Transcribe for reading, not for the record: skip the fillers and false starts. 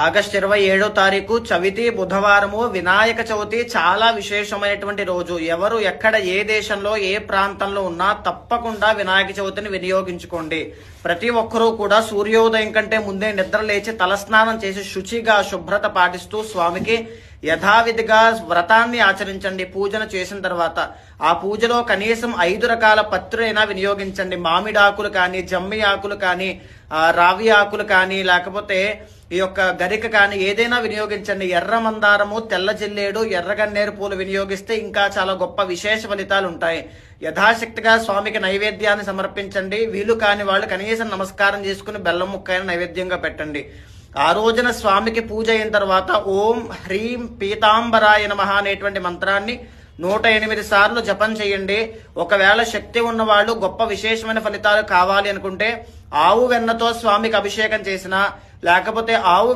August 27వ తారీఖు చవితి బుధవారము వినాయక చవితి చాలా విశేషమైనటువంటి రోజు. ఎవరు ఎక్కడ ఏ దేశంలో ఏ ప్రాంతంలో ఉన్నా తప్పకుండా వినాయక చవితిని వినియోగించుకోండి. ప్రతి ఒక్కరూ కూడా సూర్యోదయం కంటే ముందే నిద్ర లేచి తలస్నానం చేసి శుచిగా శుభ్రత పాటిస్తూ స్వామికి యథావిధిగా వ్రతాన్ని ఆచరించండి. పూజను చేసిన తర్వాత ఆ పూజలో కనీసం 5 రకాల పత్రులైనా వినియోగించండి. మామిడి ఆకులు కానీ, జమ్మి ఆకులు కానీ, రావి ఆకులు కానీ, లేకపోతే ఈ యొక్క గరిక కానీ ఏదైనా వినియోగించండి. ఎర్ర మందారము, తెల్ల జిల్లేడు, ఎర్రగన్నేరు పూలు వినియోగిస్తే ఇంకా చాలా గొప్ప విశేష ఫలితాలు ఉంటాయి. యథాశక్తిగా స్వామికి నైవేద్యాన్ని సమర్పించండి. వీలు కాని వాళ్ళు కనీసం నమస్కారం చేసుకుని బెల్లం ముక్కైన నైవేద్యంగా పెట్టండి. ఆ రోజున స్వామికి పూజ అయిన తర్వాత ఓం హ్రీం పీతాంబరాయ నమః అనేటువంటి మంత్రాన్ని 108 సార్లు జపం చేయండి. ఒకవేళ శక్తి ఉన్న వాళ్ళు గొప్ప విశేషమైన ఫలితాలు కావాలి అనుకుంటే ఆవు వెన్నతో స్వామికి అభిషేకం చేసినా, లేకపోతే ఆవు